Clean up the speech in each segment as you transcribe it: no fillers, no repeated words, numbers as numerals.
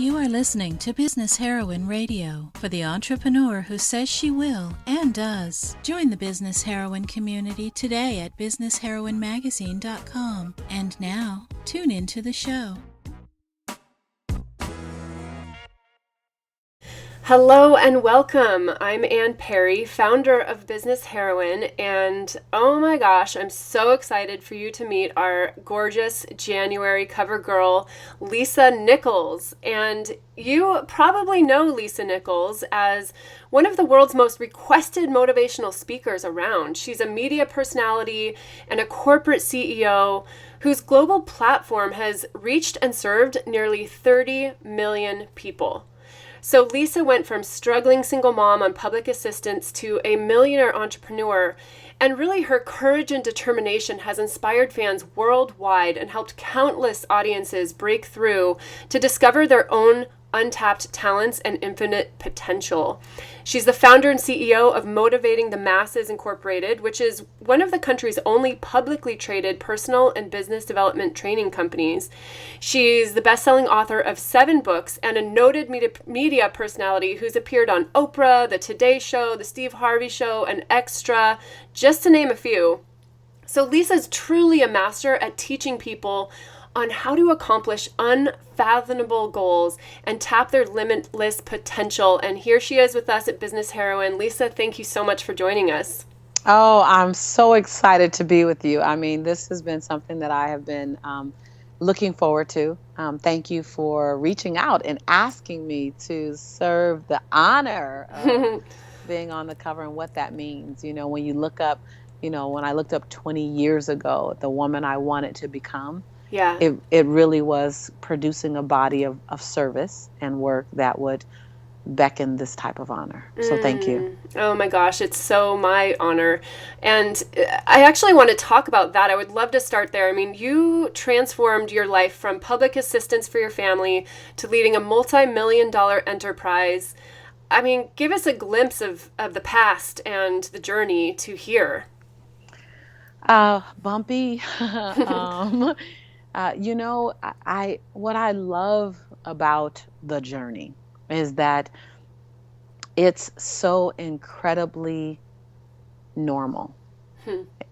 You are listening to Business Heroine Radio for the entrepreneur who says she will and does. Join the Business Heroine community today at businessheroinemagazine.com. And now, tune into the show. Hello and welcome. I'm Ann Perry, founder of Business Heroine, and oh my gosh, I'm so excited for you to meet our gorgeous January cover girl, Lisa Nichols. And you probably know Lisa Nichols as one of the world's most requested motivational speakers around. She's a media personality and a corporate CEO whose global platform has reached and served nearly 30 million people. So Lisa went from struggling single mom on public assistance to a millionaire entrepreneur, and really her courage and determination has inspired fans worldwide and helped countless audiences break through to discover their own untapped talents and infinite potential. She's the founder and CEO of Motivating the Masses Incorporated, which is one of the country's only publicly traded personal and business development training companies. She's the best-selling author of 7 books and a noted media personality who's appeared on Oprah, The Today Show, The Steve Harvey Show, and Extra, just to name a few. So Lisa's truly a master at teaching people on how to accomplish unfathomable goals and tap their limitless potential. And here she is with us at Business Heroine. Lisa, thank you so much for joining us. Oh, I'm so excited to be with you. I mean, this has been something that I have been looking forward to. Thank you for reaching out and asking me to serve the honor of being on the cover and what that means. You know, when you look up, when I looked up 20 years ago, the woman I wanted to become, it really was producing a body of service and work that would beckon this type of honor. So thank you. Oh my gosh, it's so my honor. And I actually want to talk about that. I would love to start there. I mean, you transformed your life from public assistance for your family to leading a multi-million-dollar enterprise. I mean, give us a glimpse of the past and the journey to here. Bumpy. What I love about the journey is that it's so incredibly normal.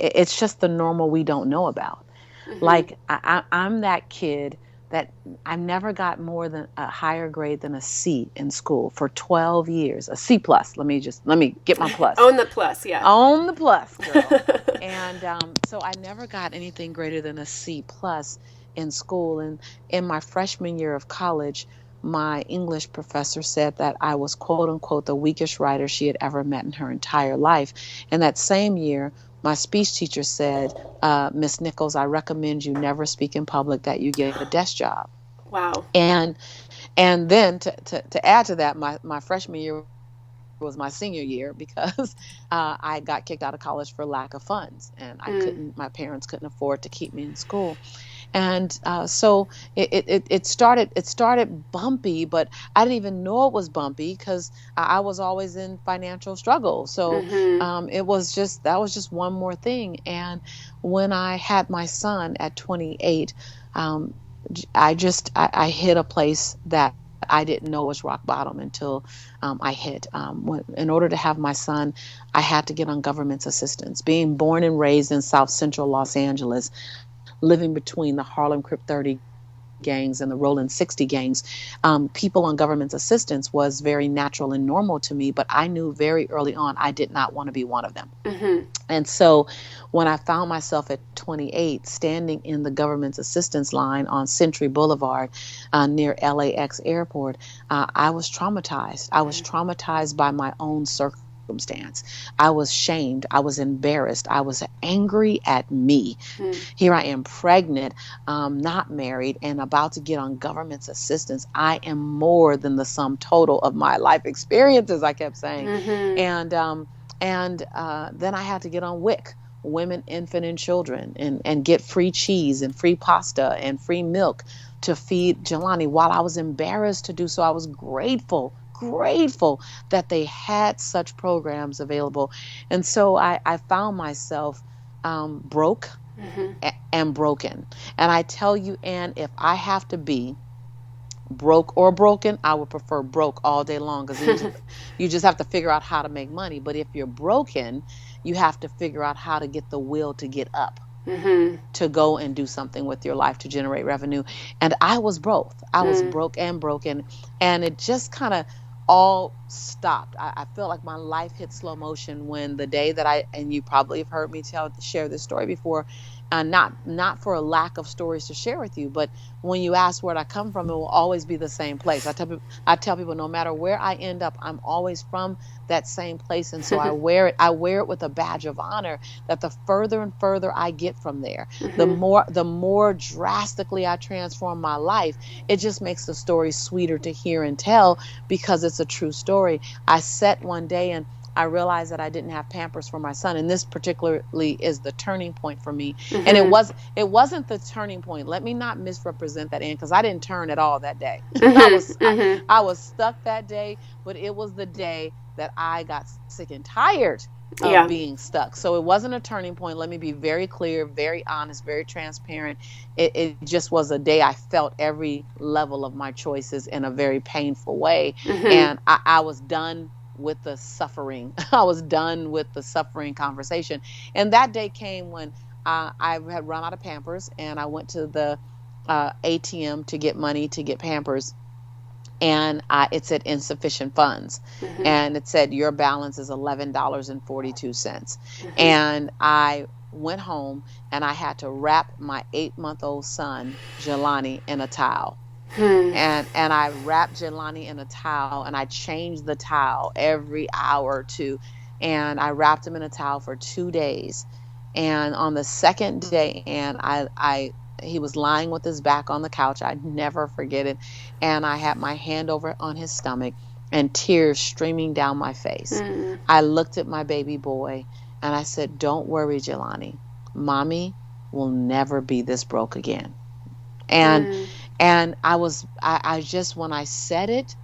It's just the normal we don't know about. Like I'm that kid that I never got more than a higher grade than a C in school for 12 years, a C plus. Let me get my plus. Own the plus, yeah. Own the plus, girl. And so I never got anything greater than a C plus in school. And in my freshman year of college, my English professor said that I was, quote unquote, the weakest writer she had ever met in her entire life. And that same year, my speech teacher said, Miss Nichols, I recommend you never speak in public, that you get a desk job. Wow. And then to add to that, my freshman year was my senior year because I got kicked out of college for lack of funds, and my parents couldn't afford to keep me in school. And so it started bumpy, but I didn't even know it was bumpy because I was always in financial struggle. So that was just one more thing. And when I had my son at 28, I hit a place that I didn't know was rock bottom until I hit. In order to have my son, I had to get on government assistance. Being born and raised in South Central Los Angeles, living between the Harlem Crip 30 gangs and the Rolling 60 gangs, people on government assistance was very natural and normal to me, but I knew very early on I did not want to be one of them. And so when I found myself at 28 standing in the government assistance line on Century Boulevard near LAX airport, I was traumatized. I was traumatized by my own circumstance. I was shamed. I was embarrassed. I was angry at me. Here I am pregnant, not married, and about to get on government's assistance. I am more than the sum total of my life experiences, I kept saying. And then I had to get on WIC, Women, Infant, and Children, and get free cheese and free pasta and free milk to feed Jelani. While I was embarrassed to do so, I was grateful that they had such programs available. And so I found myself broke and broken. And I tell you, Ann, if I have to be broke or broken, I would prefer broke all day long, because you just have to figure out how to make money. But if you're broken, you have to figure out how to get the will to get up, to go and do something with your life to generate revenue. And I was both. I was broke and broken. And it just kind of all stopped. I felt like my life hit slow motion when the day that and you probably have heard me share this story before, not for a lack of stories to share with you, but when you ask where I come from, it will always be the same place. I tell people no matter where I end up, I'm always from that same place. And so I wear it with a badge of honor, that the further and further I get from there, the more drastically I transform my life. It just makes the story sweeter to hear and tell, because it's a true story. I sat one day and I realized that I didn't have Pampers for my son, and this particularly is the turning point for me. And it wasn't the turning point. Let me not misrepresent that, because I didn't turn at all that day. I was stuck that day, but it was the day that I got sick and tired of being stuck. So it wasn't a turning point. Let me be very clear, very honest, very transparent. It just was a day I felt every level of my choices in a very painful way, and I was done with the suffering. I was done with the suffering conversation. And that day came when I had run out of Pampers, and I went to the ATM to get money to get Pampers, and it said insufficient funds, and it said your balance is $11.42. And I went home and I had to wrap my 8-month-old son Jelani in a towel. And I wrapped Jelani in a towel, and I changed the towel every hour or two, and I wrapped him in a towel for 2 days. And on the second day, and he was lying with his back on the couch. I'd never forget it. And I had my hand over on his stomach and tears streaming down my face. I looked at my baby boy and I said, "Don't worry, Jelani. Mommy will never be this broke again." And I just, when I said it,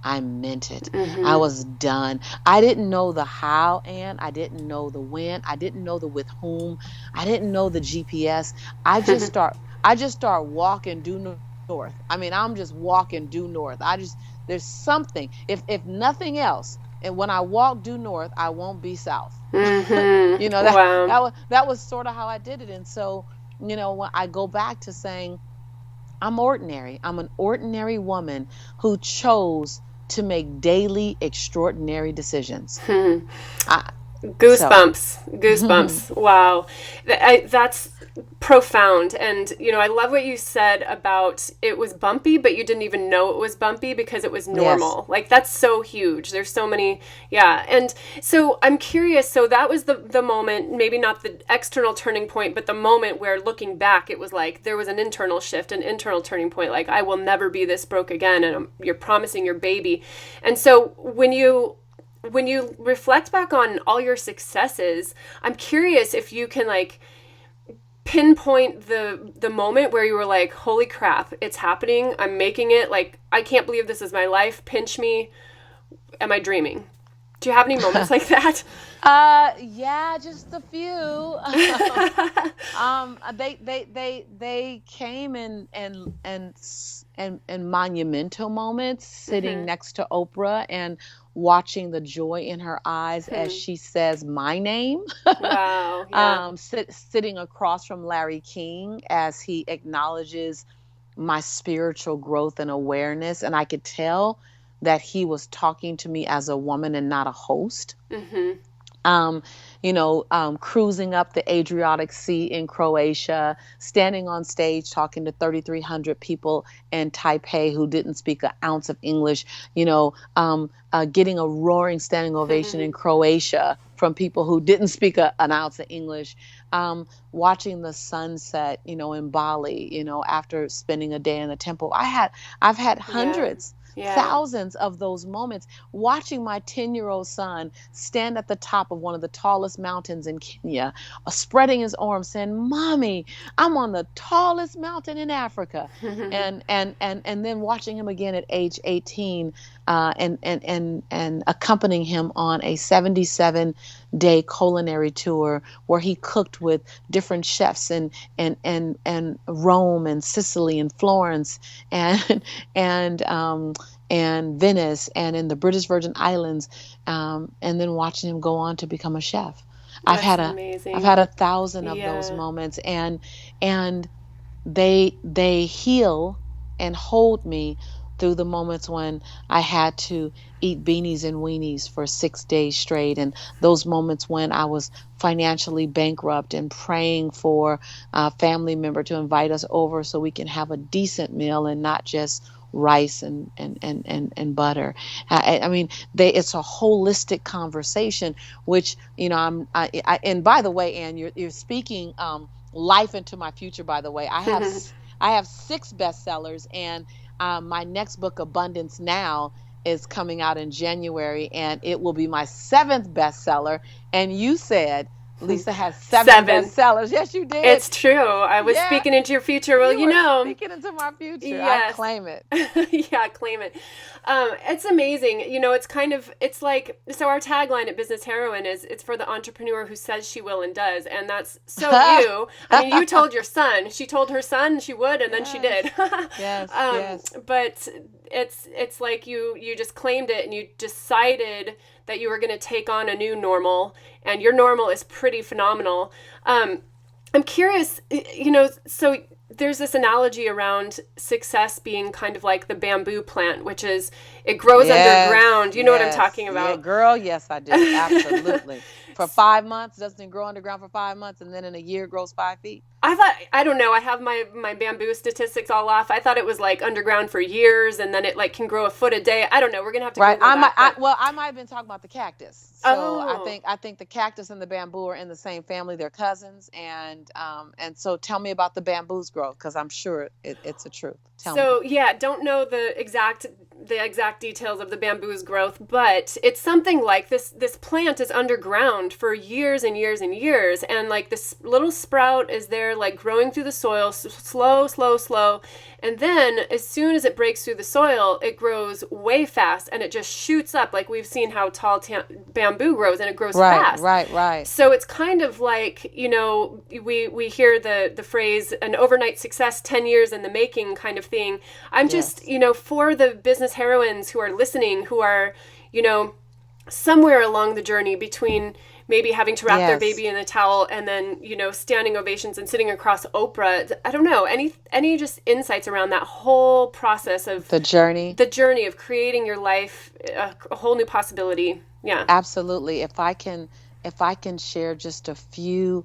I meant it. I was done. I didn't know the how, and I didn't know the when. I didn't know the with whom. I didn't know the GPS. I just start walking due north. I mean, I'm just walking due north. There's something. If nothing else, and when I walk due north, I won't be south. That was sort of how I did it. And so, when I go back to saying, I'm ordinary. I'm an ordinary woman who chose to make daily extraordinary decisions. Goosebumps. Wow. That's profound. And, I love what you said about it was bumpy, but you didn't even know it was bumpy because it was normal. Yes. Like, that's so huge. There's so many. Yeah. And so I'm curious. So that was the moment, maybe not the external turning point, but the moment where, looking back, it was like there was an internal shift, an internal turning point. Like, I will never be this broke again. And you're promising your baby. And so when you reflect back on all your successes, I'm curious if you can pinpoint the moment where you were like, holy crap, it's happening. I'm making it. Like, I can't believe this is my life. Pinch me. Am I dreaming? Do you have any moments like that? Yeah, just a few. They came in monumental moments, sitting next to Oprah and watching the joy in her eyes as she says my name. Wow. Yeah. Sitting across from Larry King as he acknowledges my spiritual growth and awareness, and I could tell that he was talking to me as a woman and not a host. Cruising up the Adriatic Sea in Croatia, standing on stage talking to 3,300 people in Taipei who didn't speak an ounce of English, getting a roaring standing ovation in Croatia from people who didn't speak an ounce of English, watching the sunset, in Bali, after spending a day in the temple. I've had hundreds. Yeah. Thousands of those moments, watching my 10-year-old son stand at the top of one of the tallest mountains in Kenya, spreading his arms saying, "Mommy, I'm on the tallest mountain in Africa." And then watching him again at age 18, and accompanying him on a 77-day culinary tour where he cooked with different chefs and Rome and Sicily and Florence and and Venice and in the British Virgin Islands, and then watching him go on to become a chef. That's amazing. I've had 1,000 of Yeah. those moments, and they heal and hold me through the moments when I had to eat beanies and weenies for 6 days straight, and those moments when I was financially bankrupt and praying for a family member to invite us over so we can have a decent meal and not just rice and butter. I mean, it's a holistic conversation, which, you know, and by the way, Ann, you're speaking life into my future. By the way, I have 6 bestsellers, and my next book, Abundance Now, is coming out in January, and it will be my 7th bestseller. And you said Lisa has 7 bestsellers. Yes, you did. It's true. I was speaking into your future. Well, you know. Speaking into my future. Yes. I claim it. Yeah, claim it. It's amazing. You know, it's like, so our tagline at Business Heroine is, it's for the entrepreneur who says she will and does. And that's so you. I mean, you told your son. She told her son she would, and then she did. Yes. But it's like you just claimed it, and you decided that you were going to take on a new normal, and your normal is pretty phenomenal. I'm curious, you know, so there's this analogy around success being kind of like the bamboo plant, which is it grows underground. You know what I'm talking about? Yeah, girl, yes, I do. Absolutely. For 5 months, doesn't grow underground for 5 months, and then in a year it grows 5 feet. I don't know. I have my bamboo statistics all off. I thought it was like underground for years, and then it like can grow a foot a day. I don't know. We're gonna have to Google that. I might have been talking about the cactus. So I think the cactus and the bamboo are in the same family. They're cousins, and so tell me about the bamboo's growth, because I'm sure it's a truth. Tell me. Yeah, don't know the exact details of the bamboo's growth, but it's something like this plant is underground for years and years and years, and like this little sprout is there like growing through the soil, slow, and then as soon as it breaks through the soil, it grows way fast, and it just shoots up, like we've seen how tall bamboo grows, and it grows fast. Right. So it's kind of like, you know, we hear the phrase an overnight success, 10 years in the making kind of thing. I'm just, you know, for the business heroines who are listening, who are, you know, somewhere along the journey between maybe having to wrap their baby in a towel and then, you know, standing ovations and sitting across Oprah. I don't know, any just insights around that whole process of the journey of creating your life, a whole new possibility. Yeah, absolutely. If I can share just a few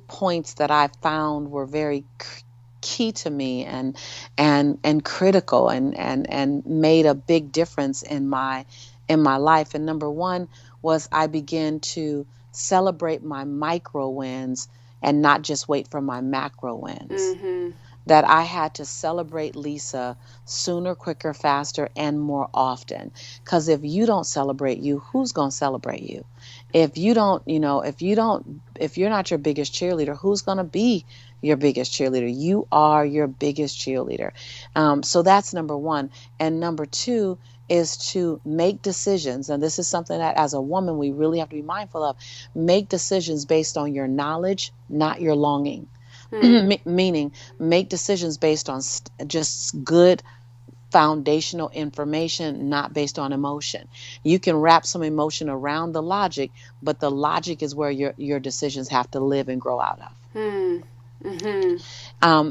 points that I found were very key to me and critical and made a big difference in my life. And number one was I began to celebrate my micro wins and not just wait for my macro wins. Mm-hmm. That I had to celebrate Lisa sooner, quicker, faster, and more often. Because if you don't celebrate you, who's going to celebrate you? If you're not your biggest cheerleader, who's going to be your biggest cheerleader? You are your biggest cheerleader. So that's number one. And number two is to make decisions. And this is something that as a woman, we really have to be mindful of. Make decisions based on your knowledge, not your longing. Meaning, make decisions based on just good foundational information, not based on emotion. You can wrap some emotion around the logic, but the logic is where your decisions have to live and grow out of.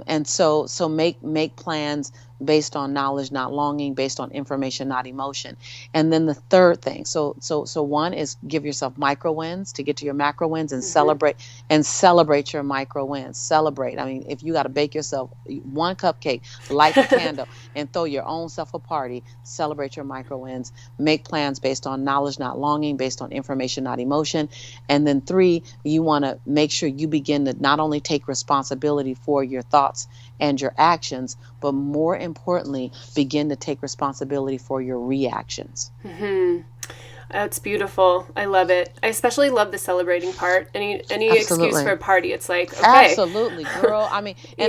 And so make plans based on knowledge, not longing, based on information, not emotion. And then the third thing, so one is give yourself micro wins to get to your macro wins, and celebrate your micro wins. Celebrate. I mean, if you got to bake yourself one cupcake, light the candle, and throw your own self a party, celebrate your micro wins. Make plans based on knowledge, not longing, based on information, not emotion. And then 3, you want to make sure you begin to not only take responsibility for your thoughts and your actions, but more importantly, begin to take responsibility for your reactions. That's beautiful. I love it. I especially love the celebrating part. Any excuse for Absolutely. a party, it's like, okay. Absolutely, girl. I mean, Yeah.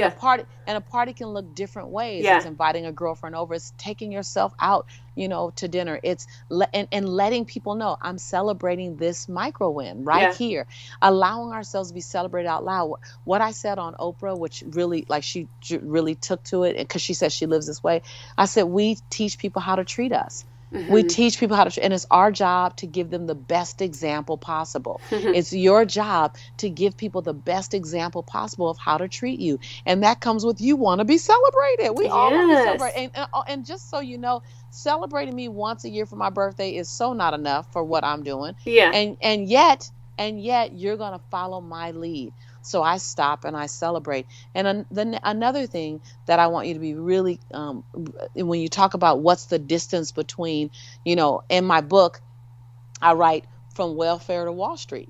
and a party can look different ways. It's Yeah. inviting a girlfriend over. It's taking yourself out, to dinner. It's and letting people know I'm celebrating this micro win right Yeah. here. Allowing ourselves to be celebrated out loud. What I said on Oprah, which really, like, she really took to it, because she says she lives this way. I said, we teach people how to treat us. We teach people how to, and it's our job to give them the best example possible. It's your job to give people the best example possible of how to treat you. And that comes with, you want to be celebrated. We all want to be Yes. celebrated. And just so you know, celebrating me once a year for my birthday is so not enough for what I'm doing. Yeah. And yet you're going to follow my lead. So I stop and I celebrate. And then another thing that I want you to be really, when you talk about what's the distance between, in my book, I write from welfare to Wall Street,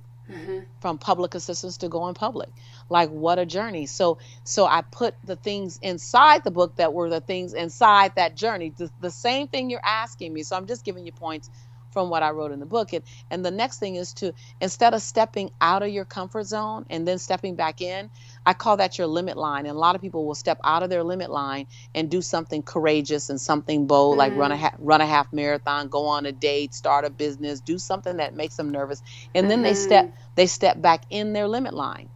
from public assistance to going public. Like, what a journey. So I put the things inside the book that were the things inside that journey, the same thing you're asking me. So I'm just giving you points from what I wrote in the book. And the next thing is to, instead of stepping out of your comfort zone and then stepping back in, I call that your limit line. And a lot of people will step out of their limit line and do something courageous and something bold, like run a half marathon, go on a date, start a business, do something that makes them nervous. And then they step back in their limit line.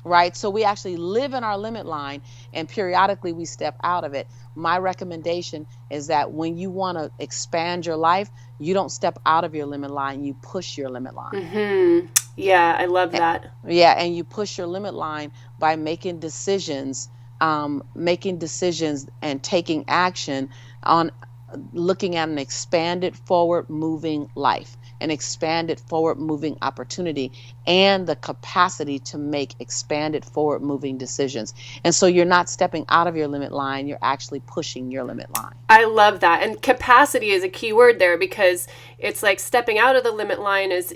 Right? So we actually live in our limit line, and periodically we step out of it. My recommendation is that when you want to expand your life, you don't step out of your limit line, you push your limit line. Yeah, I love that. Yeah, and you push your limit line by making decisions and taking action on looking at an expanded forward moving life, an expanded forward moving opportunity, and the capacity to make expanded forward moving decisions. And so you're not stepping out of your limit line, you're actually pushing your limit line. I love that. And capacity is a key word there, because it's like stepping out of the limit line is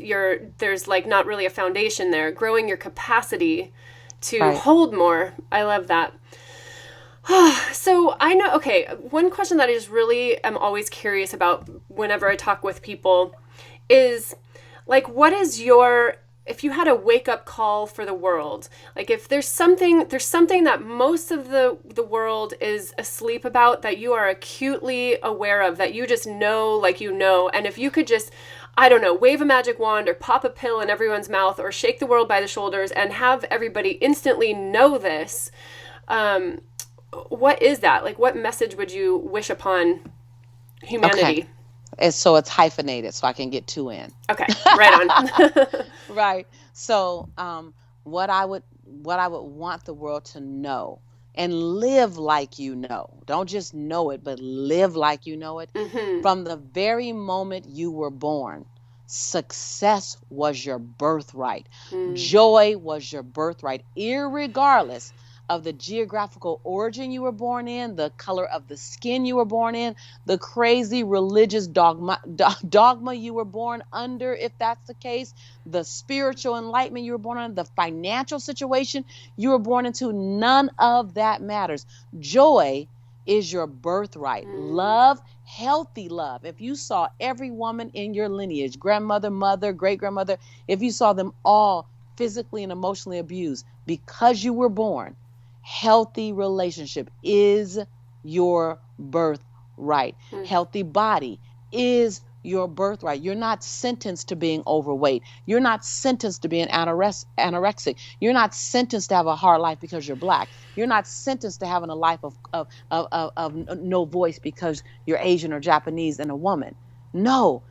there's like not really a foundation there. Growing your capacity to hold more. I love that. So I know, okay, one question that I just really am always curious about whenever I talk with people is, like, if you had a wake up call for the world, like if there's something that most of the world is asleep about, that you are acutely aware of, that you just know, and if you could just, I don't know, wave a magic wand or pop a pill in everyone's mouth or shake the world by the shoulders and have everybody instantly know this, what is that? Like, what message would you wish upon humanity? Okay. And so it's hyphenated, so I can get two in. Okay, right on. Right. So what I would want the world to know and live like you know. Don't just know it, but live like you know it. From the very moment you were born, success was your birthright. Joy was your birthright, irregardless of the geographical origin you were born in, the color of the skin you were born in, the crazy religious dogma you were born under, if that's the case, the spiritual enlightenment you were born under, the financial situation you were born into. None of that matters. Joy is your birthright. Love, healthy love. If you saw every woman in your lineage, grandmother, mother, great-grandmother, if you saw them all physically and emotionally abused because you were born, healthy relationship is your birthright. Healthy body is your birthright. You're not sentenced to being overweight. You're not sentenced to being anorexic. You're not sentenced to have a hard life because you're Black. You're not sentenced to having a life of no voice because you're Asian or Japanese and a woman. No.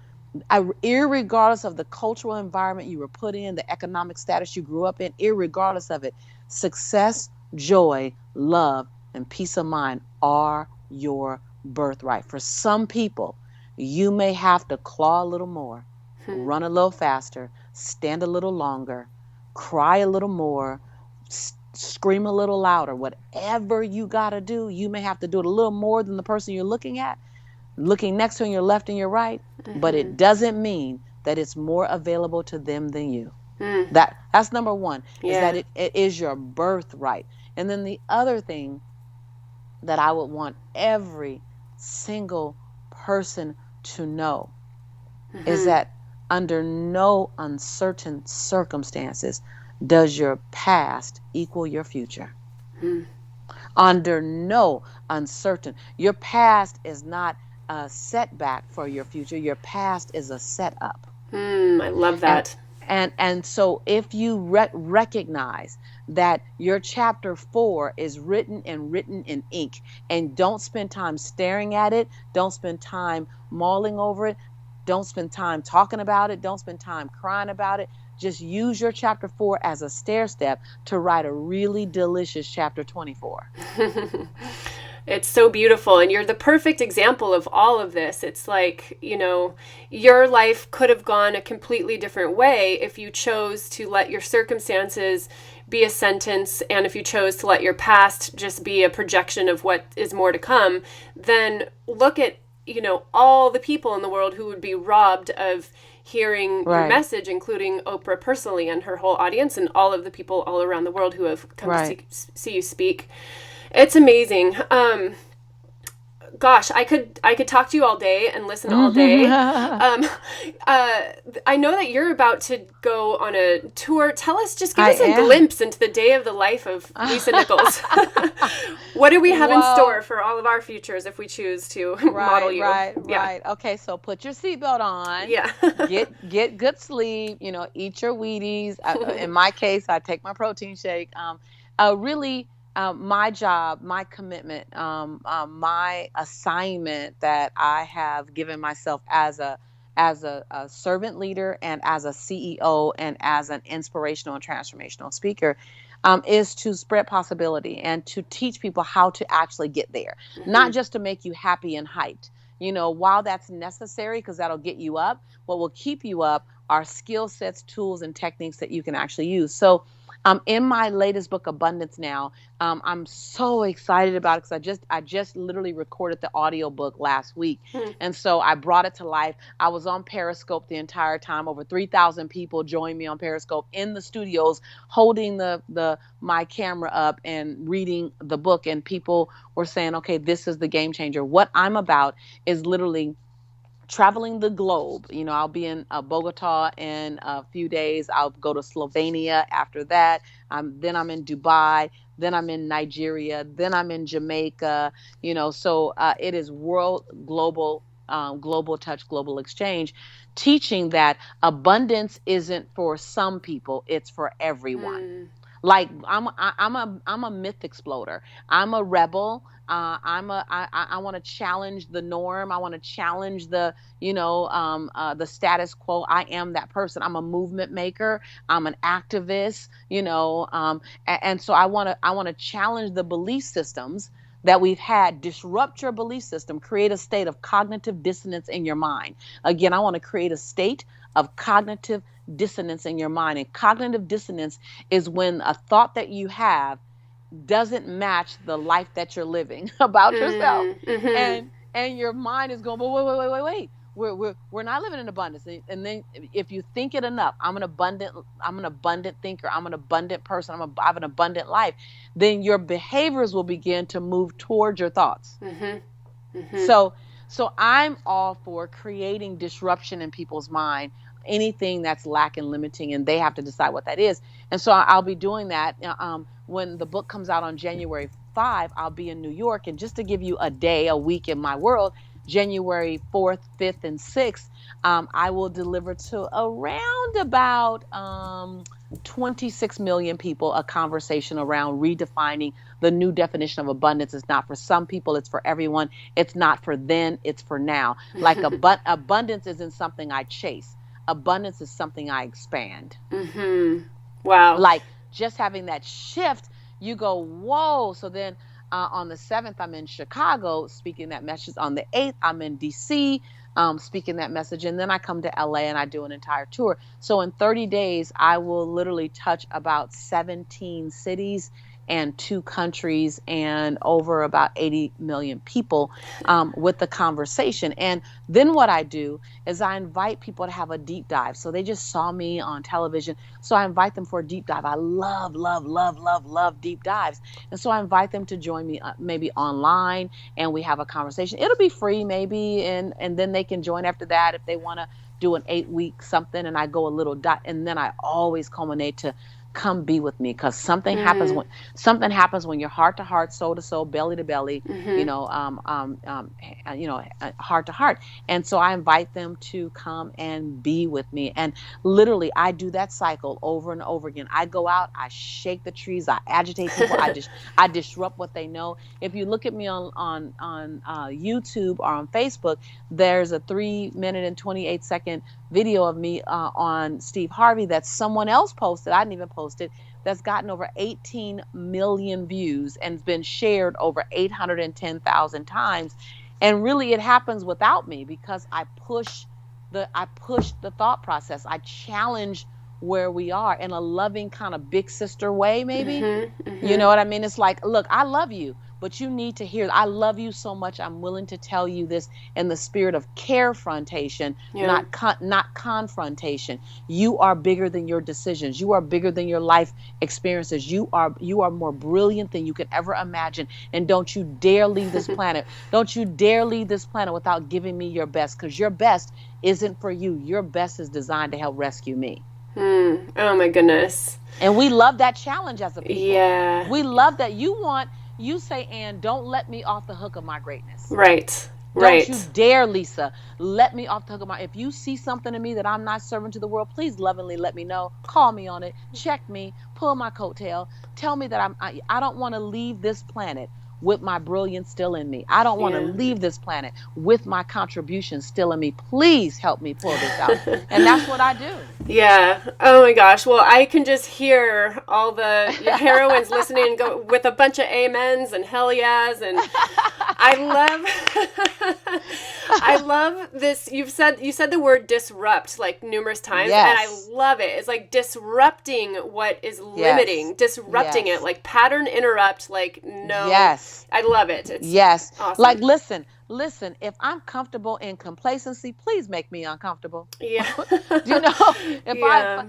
Irregardless of the cultural environment you were put in, the economic status you grew up in, irregardless of it, success, joy, love, and peace of mind are your birthright. For some people, you may have to claw a little more, run a little faster, stand a little longer, cry a little more, scream a little louder. Whatever you got to do, you may have to do it a little more than the person you're looking next to on your left and your right, but it doesn't mean that it's more available to them than you. That's number one, is that it is your birthright. And then the other thing that I would want every single person to know is that under no uncertain circumstances does your past equal your future. Under no uncertain. Your past is not a setback for your future. Your past is a setup. I love that. And so if you recognize that your chapter 4 is written in ink, and don't spend time staring at it, don't spend time mulling over it, don't spend time talking about it, don't spend time crying about it. Just use your chapter 4 as a stair step to write a really delicious chapter 24. It's so beautiful. And you're the perfect example of all of this. It's like, your life could have gone a completely different way if you chose to let your circumstances be a sentence, and if you chose to let your past just be a projection of what is more to come. Then look at, all the people in the world who would be robbed of hearing your message, including Oprah personally and her whole audience, and all of the people all around the world who have come to see you speak. It's amazing. Gosh, I could talk to you all day and listen all day. I know that you're about to go on a tour. Give us a glimpse into the day of the life of Lisa Nichols. What do we have in store for all of our futures if we choose to model you? Right. Okay, so put your seatbelt on. Yeah. get good sleep. Eat your Wheaties. In my case, I take my protein shake. Really. My job, my commitment, my assignment that I have given myself as a servant leader and as a CEO and as an inspirational and transformational speaker is to spread possibility and to teach people how to actually get there, not just to make you happy and hyped. While that's necessary, because that'll get you up, what will keep you up are skill sets, tools, and techniques that you can actually use. So in my latest book, Abundance Now, I'm so excited about it because I just literally recorded the audio book last week. And so I brought it to life. I was on Periscope the entire time. Over 3,000 people joined me on Periscope in the studios, holding my camera up and reading the book. And people were saying, okay, this is the game changer. What I'm about is literally traveling the globe. I'll be in Bogota in a few days. I'll go to Slovenia after that. Then I'm in Dubai. Then I'm in Nigeria. Then I'm in Jamaica. So it is global touch, global exchange, teaching that abundance isn't for some people, it's for everyone. Like I'm a myth exploder. I'm a rebel. I want to challenge the norm. I want to challenge the status quo. I am that person. I'm a movement maker. I'm an activist, and so I want to challenge the belief systems that we've had. Disrupt your belief system, create a state of cognitive dissonance in your mind. Again, I want to create a state of cognitive dissonance in your mind. And cognitive dissonance is when a thought that you have doesn't match the life that you're living about yourself. And your mind is going, wait. We're not living in abundance. And then if you think it enough, I'm an abundant thinker. I'm an abundant person. I have an abundant life. Then your behaviors will begin to move towards your thoughts. So I'm all for creating disruption in people's mind, anything that's lacking, limiting, and they have to decide what that is. And so I'll be doing that. When the book comes out on January 5, I'll be in New York. And just to give you a week in my world, January 4th, 5th, and 6th, I will deliver to around about 26 million people a conversation around redefining the new definition of abundance. It's not for some people, it's for everyone. It's not for then, it's for now. Like abundance isn't something I chase. Abundance is something I expand. Wow. Like just having that shift, you go, whoa. So then on the 7th, I'm in Chicago speaking that message. On the 8th, I'm in DC speaking that message. And then I come to LA and I do an entire tour. So in 30 days, I will literally touch about 17 cities and 2 countries and over about 80 million people with the conversation. And then what I do is I invite people to have a deep dive. So they just saw me on television. So I invite them for a deep dive. I love deep dives. And so I invite them to join me maybe online and we have a conversation. It'll be free maybe. And then they can join after that if they want to do an 8-week something and I go a little dot, and then I always culminate to come be with me, because something happens when you're heart to heart, soul to soul, belly to belly, heart to heart. And so I invite them to come and be with me. And literally, I do that cycle over and over again. I go out, I shake the trees, I agitate people, I disrupt what they know. If you look at me on YouTube or on Facebook, there's a 3-minute and 28-second video of me on Steve Harvey that someone else posted. I didn't even post it. That's gotten over 18 million views and been shared over 810,000 times. And really, it happens without me, because I push the thought process. I challenge where we are in a loving kind of big sister way, maybe. You know what I mean? It's like, look, I love you, but you need to hear, I love you so much, I'm willing to tell you this in the spirit of carefrontation, not confrontation. You are bigger than your decisions. You are bigger than your life experiences. You are more brilliant than you could ever imagine. And don't you dare leave this planet. Don't you dare leave this planet without giving me your best, because your best isn't for you. Your best is designed to help rescue me. Oh my goodness. And we love that challenge as a people. Yeah. We love that. You say, Ann, don't let me off the hook of my greatness. Right. Don't you dare, Lisa, let me off the hook of if you see something in me that I'm not serving to the world, please lovingly let me know. Call me on it. Check me. Pull my coattail. Tell me that I don't want to leave this planet with my brilliance still in me. I don't want to leave this planet with my contribution still in me. Please help me pull this out. And that's what I do. Yeah. Oh my gosh. Well, I can just hear all the heroines listening and go with a bunch of amens and hell yeahs. And I love this. You said the word disrupt like numerous times, and I love it. It's like disrupting what is limiting, disrupting it, like pattern interrupt, like no. Yes. I love it. It's awesome. Like, listen, if I'm comfortable in complacency, please make me uncomfortable. Yeah. I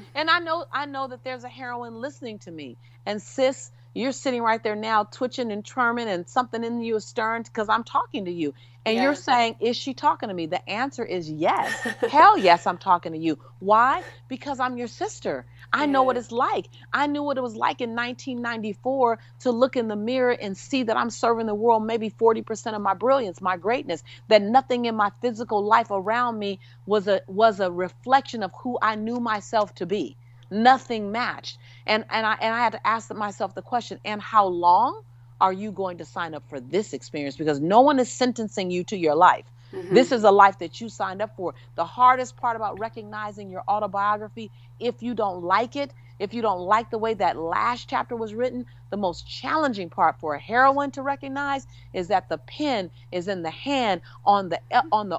know that there's a heroine listening to me, and sis, you're sitting right there now twitching and churning, and something in you is stirring because I'm talking to you. And you're saying, is she talking to me? The answer is yes. Hell yes, I'm talking to you. Why? Because I'm your sister. I know what it's like. I knew what it was like in 1994 to look in the mirror and see that I'm serving the world maybe 40% of my brilliance, my greatness, that nothing in my physical life around me was a reflection of who I knew myself to be. Nothing matched. And I had to ask myself the question, and how long are you going to sign up for this experience? Because no one is sentencing you to your life. This is a life that you signed up for. The hardest part about recognizing your autobiography, if you don't like it, if you don't like the way that last chapter was written, the most challenging part for a heroine to recognize is that the pen is in the hand, on the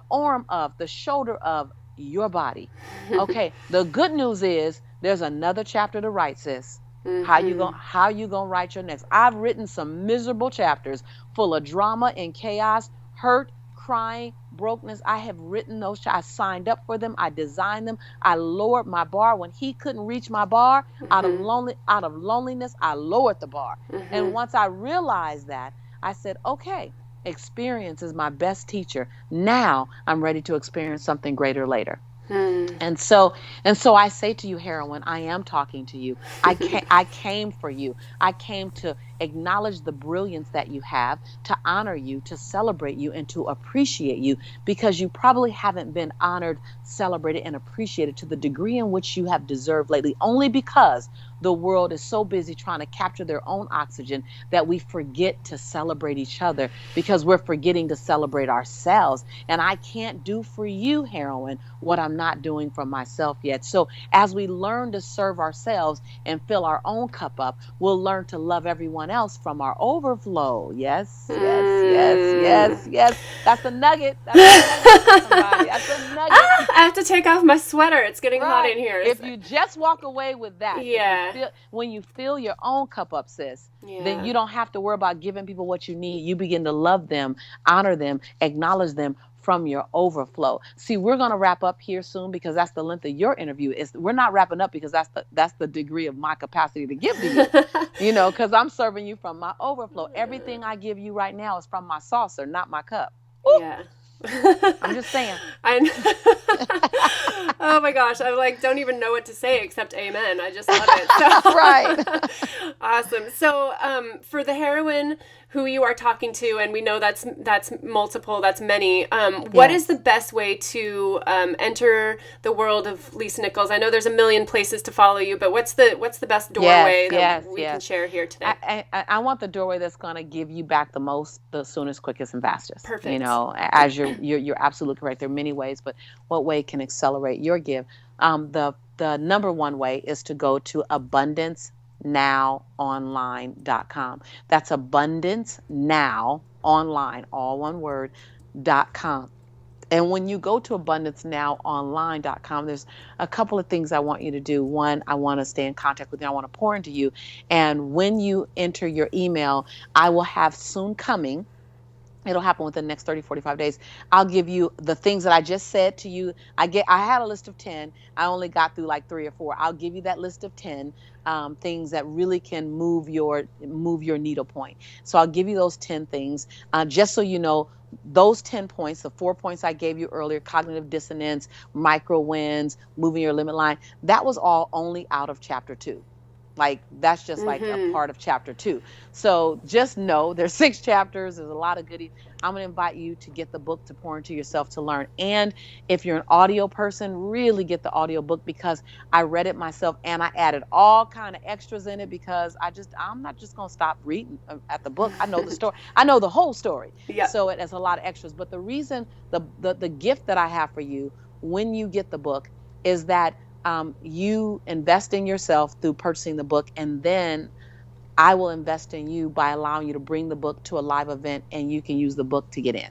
arm of, the shoulder of your body. Okay, the good news is there's another chapter to write, sis. How you gonna write your next? I've written some miserable chapters full of drama and chaos, hurt, crying, brokenness. I have written those. I signed up for them. I designed them. I lowered my bar when he couldn't reach my bar. Out of loneliness, I lowered the bar. And once I realized that, I said, okay, experience is my best teacher. Now I'm ready to experience something greater later. And so I say to you, heroine, I am talking to you. I came for you. I came to acknowledge the brilliance that you have, to honor you, to celebrate you, and to appreciate you, because you probably haven't been honored, celebrated, and appreciated to the degree in which you have deserved lately, only because the world is so busy trying to capture their own oxygen that we forget to celebrate each other, because we're forgetting to celebrate ourselves. And I can't do for you, heroine, what I'm not doing for myself yet. So as we learn to serve ourselves and fill our own cup up, we'll learn to love everyone else from our overflow. Yes. That's the nugget. That's the nugget. I have to take off my sweater. It's getting hot in here. If you just walk away with that, when you fill your own cup up, sis, then you don't have to worry about giving people what you need. You begin to love them, honor them, acknowledge them from your overflow. See, we're going to wrap up here soon, because that's the length of your interview. We're not wrapping up because that's the degree of my capacity to give to you, because I'm serving you from my overflow. Everything I give you right now is from my saucer, not my cup. Woo! I'm just saying. Oh my gosh, I like don't even know what to say except amen. I just love it. So, Right. awesome. So for the heroine who you are talking to, and we know that's multiple, that's many, what is Yes. the best way to enter the world of Lisa Nichols? I know there's a million places to follow you, but what's the best doorway that we can share here today? I want the doorway that's going to give you back the most, the soonest, quickest, and fastest. You Perfect. know, as you're absolutely correct. There are many ways, but what way can accelerate your give? The number one way is to go to abundancenowonline.com. That's abundance now online, all one word, .com. And when you go to abundancenowonline.com, there's a couple of things I want you to do. One, I want to stay in contact with you. I want to pour into you. And when you enter your email, I will have soon coming. It'll happen within the next 30, 45 days. I'll give you the things that I just said to you. I had a list of 10. I only got through like 3 or 4. I'll give you that list of 10 things that really can move your needle point. So I'll give you those 10 things, just so you know. Those 10 points, the 4 points I gave you earlier, cognitive dissonance, micro wins, moving your limit line, that was all only out of chapter 2. Like, that's just like a part of chapter 2. So just know there's 6 chapters. There's a lot of goodies. I'm going to invite you to get the book to pour into yourself to learn. And if you're an audio person, really get the audio book, because I read it myself and I added all kind of extras in it, because I'm not just going to stop reading at the book. I know the story. I know the whole story. Yep. So it has a lot of extras. But the reason, the gift that I have for you when you get the book is that you invest in yourself through purchasing the book, and then I will invest in you by allowing you to bring the book to a live event, and you can use the book to get in.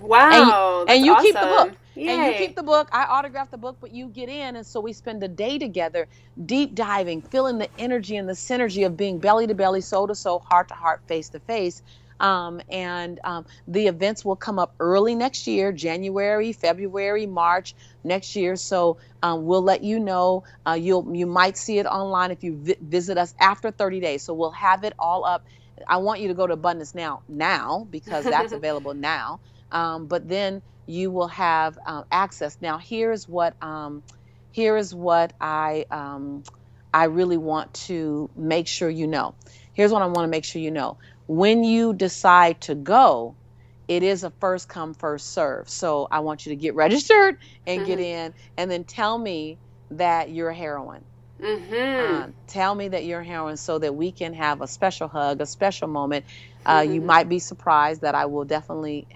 Wow, and you that's keep the book. awesome. Yay. And you keep the book. I autograph the book, but you get in. And so we spend a day together, deep diving, feeling the energy and the synergy of being belly to belly, soul to soul, heart to heart, face to face. The events will come up early next year, January, February, March next year. So we'll let you know. You might see it online if you visit us after 30 days. So we'll have it all up. I want you to go to Abundance now, because that's available now. But then you will have access. Now, here's what I really want to make sure you know. Here's what I want to make sure you know. When you decide to go, it is a first come, first serve. So I want you to get registered and get in, and then tell me that you're a heroine. Tell me that you're a heroine, so that we can have a special hug, a special moment. You might be surprised that I will definitely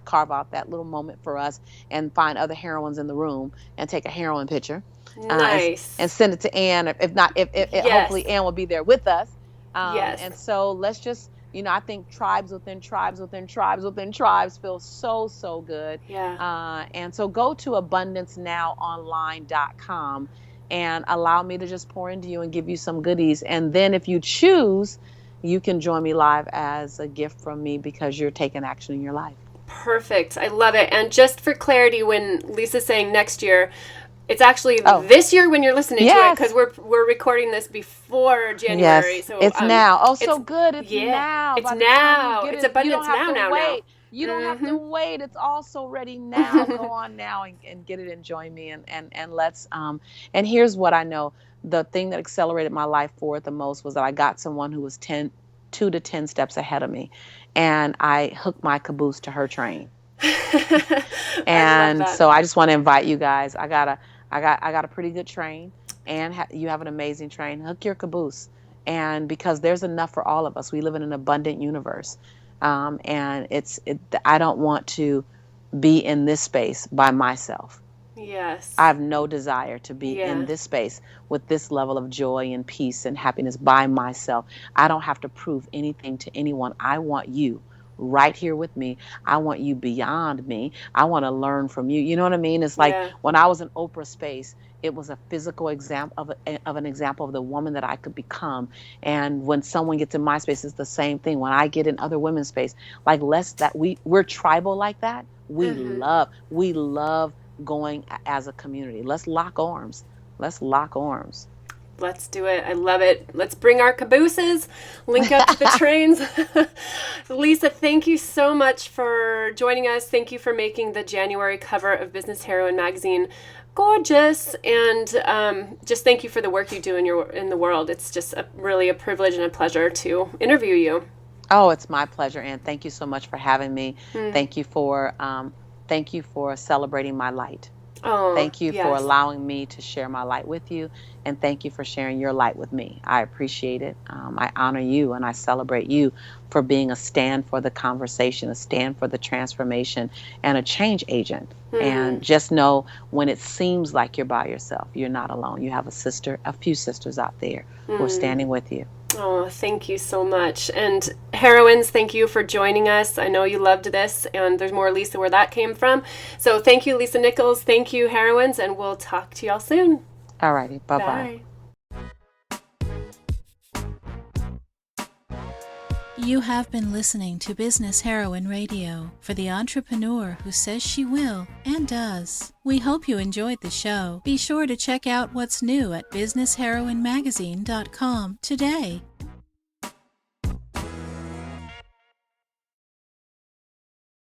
carve out that little moment for us, and find other heroines in the room and take a heroine picture. Nice. And send it to Ann. If not, Yes. hopefully Ann will be there with us. Yes. And so let's just, I think tribes within tribes within tribes within tribes feels so good. Yeah. And so go to abundancenowonline.com and allow me to just pour into you and give you some goodies. And then if you choose, you can join me live as a gift from me, because you're taking action in your life. Perfect. I love it. And just for clarity, when Lisa's saying next year, it's actually this year when you're listening to it, because we're recording this before January. Yes, so it's now. Oh, so good. It's now. It's now. It's Abundance Now. You don't have to wait. It's also ready now. Go on now and get it and join me. And let's, and here's what I know. The thing that accelerated my life forward the most was that I got someone who was 2 to 10 steps ahead of me. And I hooked my caboose to her train. And so I just want to invite you guys. I got a pretty good train, and you have an amazing train. Hook your caboose. And because there's enough for all of us. We live in an abundant universe. And I don't want to be in this space by myself. Yes. I have no desire to be in this space with this level of joy and peace and happiness by myself. I don't have to prove anything to anyone. I want you right here with me. I want you beyond me. I want to learn from you. You know what I mean? It's like when I was in Oprah space, it was a physical example of an example of the woman that I could become. And when someone gets in my space, it's the same thing. When I get in other women's space, like we're tribal like that. We love going as a community. Let's lock arms. Let's do it. I love it. Let's bring our cabooses, link up to the trains. Lisa, thank you so much for joining us. Thank you for making the January cover of Business Heroine magazine gorgeous, and just thank you for the work you do in the world. It's just really a privilege and a pleasure to interview you. Oh, it's my pleasure, and thank you so much for having me. Thank you for celebrating my light. Oh, thank you yes. for allowing me to share my light with you, and thank you for sharing your light with me. I appreciate it. I honor you, and I celebrate you for being a stand for the conversation, a stand for the transformation, and a change agent. And just know, when it seems like you're by yourself, you're not alone. You have a few sisters out there who are standing with you. Oh, thank you so much. And heroines, thank you for joining us. I know you loved this, and there's more Lisa where that came from. So thank you, Lisa Nichols. Thank you, heroines, and we'll talk to y'all soon. All righty. Bye-bye. You have been listening to Business Heroine Radio for the entrepreneur who says she will and does. We hope you enjoyed the show. Be sure to check out what's new at businessheroinemagazine.com today.